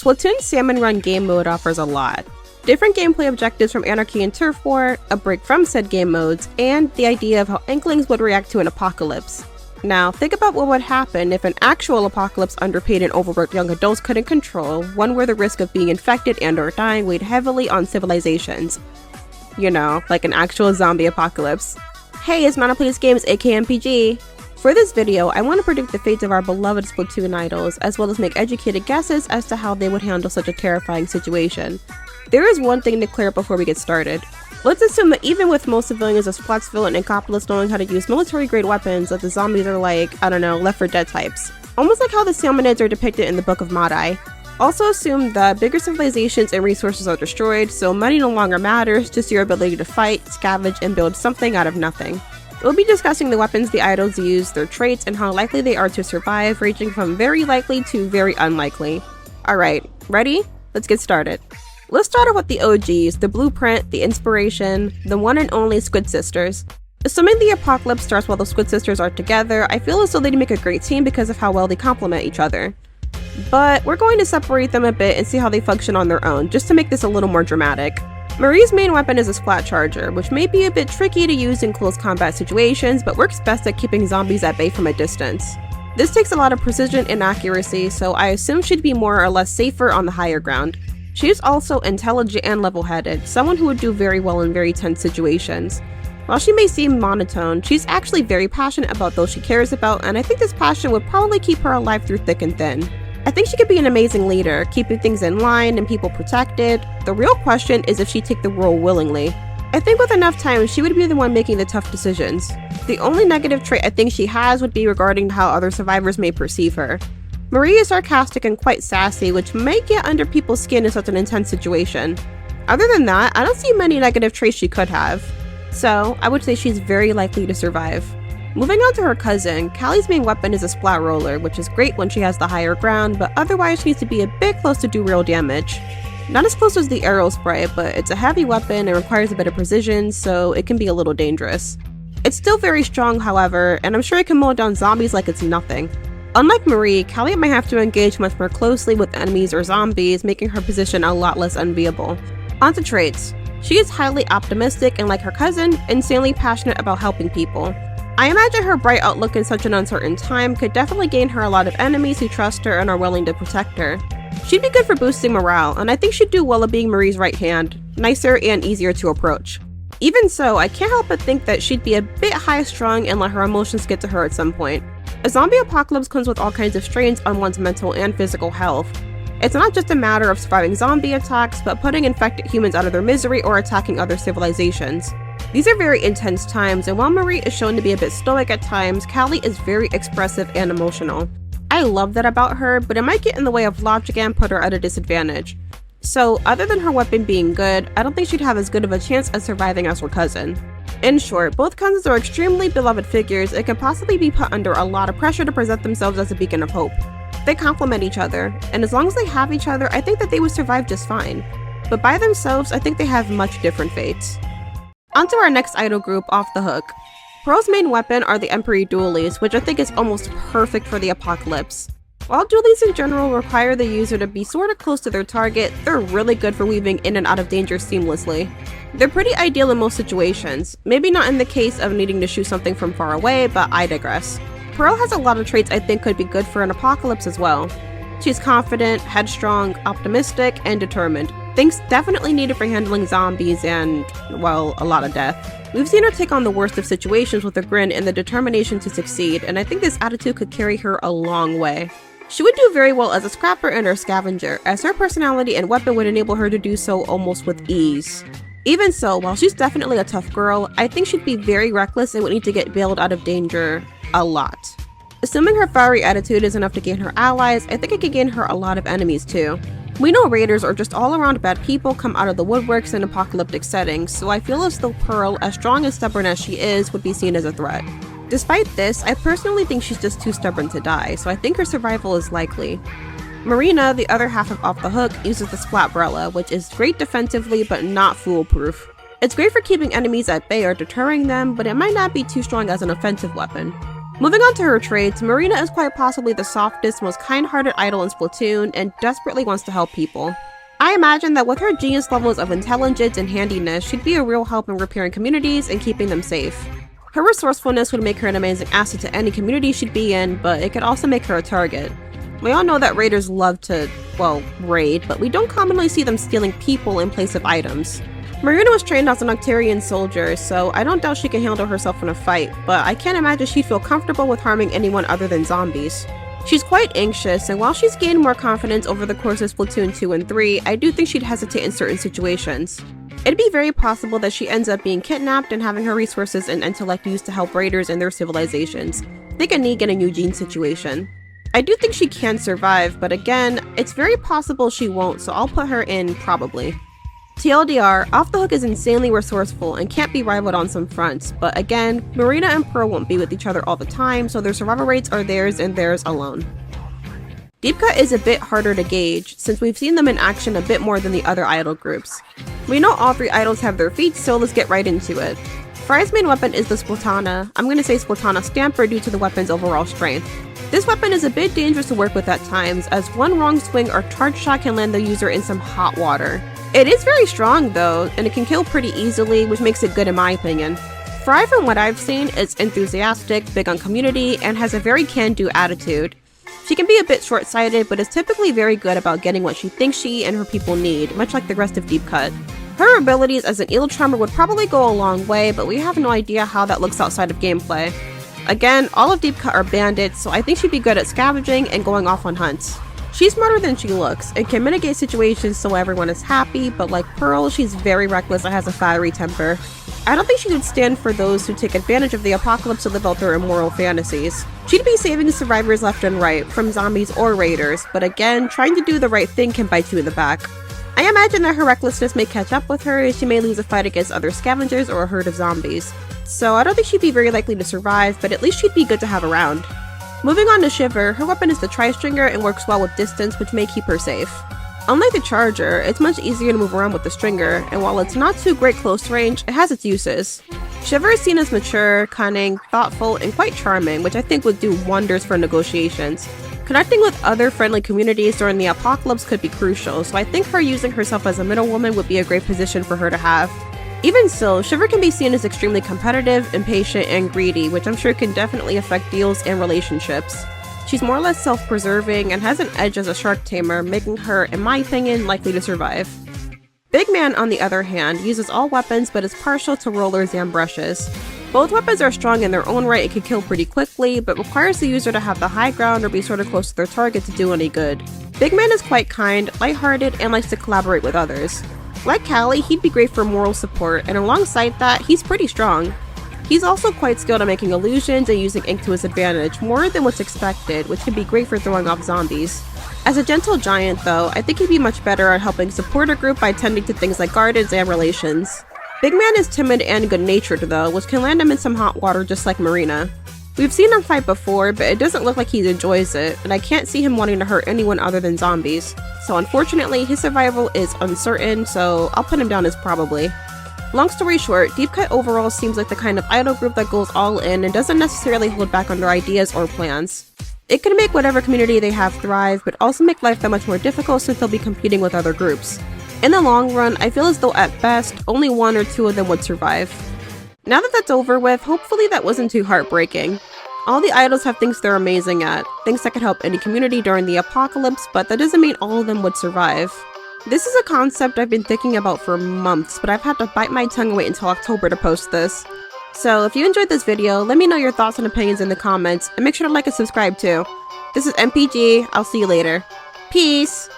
Splatoon's Salmon Run game mode offers a lot. Different gameplay objectives from Anarchy and Turf War, a break from said game modes, and the idea of how Inklings would react to an apocalypse. Now, think about what would happen if an actual apocalypse underpaid and overworked young adults couldn't control, one where the risk of being infected and or dying weighed heavily on civilizations. You know, like an actual zombie apocalypse. Hey, it's Monopoly's Games aka MPG! For this video, I want to predict the fates of our beloved Splatoon idols, as well as make educated guesses as to how they would handle such a terrifying situation. There is one thing to clear up before we get started. Let's assume that even with most civilians of Splatsville and Inkopolis knowing how to use military-grade weapons, that the zombies are like, I don't know, Left 4 Dead types. Almost like how the Salmonids are depicted in the Book of Madai. Also assume that bigger civilizations and resources are destroyed, so money no longer matters, just your ability to fight, scavenge, and build something out of nothing. We'll be discussing the weapons the idols use, their traits, and how likely they are to survive, ranging from very likely to very unlikely. Alright, ready? Let's get started. Let's start off with the OGs, the blueprint, the inspiration, the one and only Squid Sisters. Assuming the apocalypse starts while the Squid Sisters are together, I feel as though they'd make a great team because of how well they complement each other. But we're going to separate them a bit and see how they function on their own, just to make this a little more dramatic. Marie's main weapon is a splat charger, which may be a bit tricky to use in close combat situations, but works best at keeping zombies at bay from a distance. This takes a lot of precision and accuracy, so I assume she'd be more or less safer on the higher ground. She is also intelligent and level-headed, someone who would do very well in very tense situations. While she may seem monotone, she's actually very passionate about those she cares about, and I think this passion would probably keep her alive through thick and thin. I think she could be an amazing leader, keeping things in line and people protected. The real question is if she'd take the role willingly. I think with enough time, she would be the one making the tough decisions. The only negative trait I think she has would be regarding how other survivors may perceive her. Marie is sarcastic and quite sassy, which might get under people's skin in such an intense situation. Other than that, I don't see many negative traits she could have. So, I would say she's very likely to survive. Moving on to her cousin, Callie's main weapon is a splat roller, which is great when she has the higher ground, but otherwise she needs to be a bit close to do real damage. Not as close as the arrow spray, but it's a heavy weapon and requires a bit of precision, so it can be a little dangerous. It's still very strong, however, and I'm sure it can mow down zombies like it's nothing. Unlike Marie, Callie might have to engage much more closely with enemies or zombies, making her position a lot less enviable. Onto traits. She is highly optimistic and, like her cousin, insanely passionate about helping people. I imagine her bright outlook in such an uncertain time could definitely gain her a lot of enemies who trust her and are willing to protect her. She'd be good for boosting morale, and I think she'd do well at being Marie's right hand, nicer and easier to approach. Even so, I can't help but think that she'd be a bit high-strung and let her emotions get to her at some point. A zombie apocalypse comes with all kinds of strains on one's mental and physical health. It's not just a matter of surviving zombie attacks, but putting infected humans out of their misery or attacking other civilizations. These are very intense times, and while Marie is shown to be a bit stoic at times, Callie is very expressive and emotional. I love that about her, but it might get in the way of logic and put her at a disadvantage. So, other than her weapon being good, I don't think she'd have as good of a chance at surviving as her cousin. In short, both cousins are extremely beloved figures and can possibly be put under a lot of pressure to present themselves as a beacon of hope. They complement each other, and as long as they have each other, I think that they would survive just fine. But by themselves, I think they have much different fates. Onto our next idol group, Off the Hook. Pearl's main weapon are the Emperor dualies, which I think is almost perfect for the apocalypse. While dualies in general require the user to be sorta close to their target, they're really good for weaving in and out of danger seamlessly. They're pretty ideal in most situations, maybe not in the case of needing to shoot something from far away, but I digress. Pearl has a lot of traits I think could be good for an apocalypse as well. She's confident, headstrong, optimistic, and determined. Things definitely needed for handling zombies and, well, a lot of death. We've seen her take on the worst of situations with a grin and the determination to succeed, and I think this attitude could carry her a long way. She would do very well as a scrapper and or scavenger, as her personality and weapon would enable her to do so almost with ease. Even so, while she's definitely a tough girl, I think she'd be very reckless and would need to get bailed out of danger a lot. Assuming her fiery attitude is enough to gain her allies, I think it could gain her a lot of enemies too. We know raiders or just all-around bad people come out of the woodworks in apocalyptic settings, so I feel as though Pearl, as strong and stubborn as she is, would be seen as a threat. Despite this, I personally think she's just too stubborn to die, so I think her survival is likely. Marina, the other half of Off the Hook, uses the Splatbrella, which is great defensively but not foolproof. It's great for keeping enemies at bay or deterring them, but it might not be too strong as an offensive weapon. Moving on to her traits, Marina is quite possibly the softest, most kind-hearted idol in Splatoon and desperately wants to help people. I imagine that with her genius levels of intelligence and handiness, she'd be a real help in repairing communities and keeping them safe. Her resourcefulness would make her an amazing asset to any community she'd be in, but it could also make her a target. We all know that raiders love to, well, raid, but we don't commonly see them stealing people in place of items. Marina was trained as an Octarian soldier, so I don't doubt she can handle herself in a fight, but I can't imagine she'd feel comfortable with harming anyone other than zombies. She's quite anxious, and while she's gained more confidence over the course of Splatoon 2 and 3, I do think she'd hesitate in certain situations. It'd be very possible that she ends up being kidnapped and having her resources and intellect used to help raiders in their civilizations. Think a Negan and Eugene situation. I do think she can survive, but again, it's very possible she won't, so I'll put her in probably. TLDR, Off the Hook is insanely resourceful and can't be rivaled on some fronts, but again, Marina and Pearl won't be with each other all the time, so their survival rates are theirs and theirs alone. Deep Cut is a bit harder to gauge, since we've seen them in action a bit more than the other idol groups. We know all three idols have their feats, so let's get right into it. Fry's main weapon is the Splatana. I'm gonna say Splatana Stamper due to the weapon's overall strength. This weapon is a bit dangerous to work with at times, as one wrong swing or charge shot can land the user in some hot water. It is very strong though, and it can kill pretty easily, which makes it good in my opinion. Fry, from what I've seen, is enthusiastic, big on community, and has a very can-do attitude. She can be a bit short-sighted, but is typically very good about getting what she thinks she and her people need, much like the rest of Deep Cut. Her abilities as an eel charmer would probably go a long way, but we have no idea how that looks outside of gameplay. Again, all of Deep Cut are bandits, so I think she'd be good at scavenging and going off on hunts. She's smarter than she looks, and can mitigate situations so everyone is happy, but like Pearl, she's very reckless and has a fiery temper. I don't think she would stand for those who take advantage of the apocalypse to live out their immoral fantasies. She'd be saving survivors left and right, from zombies or raiders, but again, trying to do the right thing can bite you in the back. I imagine that her recklessness may catch up with her as she may lose a fight against other scavengers or a herd of zombies. So I don't think she'd be very likely to survive, but at least she'd be good to have around. Moving on to Shiver, her weapon is the Tri-Stringer and works well with distance, which may keep her safe. Unlike the Charger, it's much easier to move around with the Stringer, and while it's not too great close range, it has its uses. Shiver is seen as mature, cunning, thoughtful, and quite charming, which I think would do wonders for negotiations. Connecting with other friendly communities during the apocalypse could be crucial, so I think her using herself as a middlewoman would be a great position for her to have. Even so, Shiver can be seen as extremely competitive, impatient, and greedy, which I'm sure can definitely affect deals and relationships. She's more or less self-preserving and has an edge as a shark tamer, making her, in my opinion, likely to survive. Big Man, on the other hand, uses all weapons but is partial to rollers and brushes. Both weapons are strong in their own right and can kill pretty quickly, but requires the user to have the high ground or be sort of close to their target to do any good. Big Man is quite kind, lighthearted, and likes to collaborate with others. Like Callie, he'd be great for moral support, and alongside that, he's pretty strong. He's also quite skilled at making illusions and using ink to his advantage, more than what's expected, which can be great for throwing off zombies. As a gentle giant though, I think he'd be much better at helping support a group by tending to things like gardens and relations. Big Man is timid and good-natured though, which can land him in some hot water just like Marina. We've seen him fight before, but it doesn't look like he enjoys it, and I can't see him wanting to hurt anyone other than zombies. So unfortunately, his survival is uncertain, so I'll put him down as probably. Long story short, Deep Cut overall seems like the kind of idol group that goes all in and doesn't necessarily hold back on their ideas or plans. It can make whatever community they have thrive, but also make life that much more difficult since they'll be competing with other groups. In the long run, I feel as though at best, only one or two of them would survive. Now that that's over with, hopefully that wasn't too heartbreaking. All the idols have things they're amazing at, things that could help any community during the apocalypse, but that doesn't mean all of them would survive. This is a concept I've been thinking about for months, but I've had to bite my tongue and wait until October to post this. So if you enjoyed this video, let me know your thoughts and opinions in the comments, and make sure to like and subscribe too. This is MPG, I'll see you later. Peace!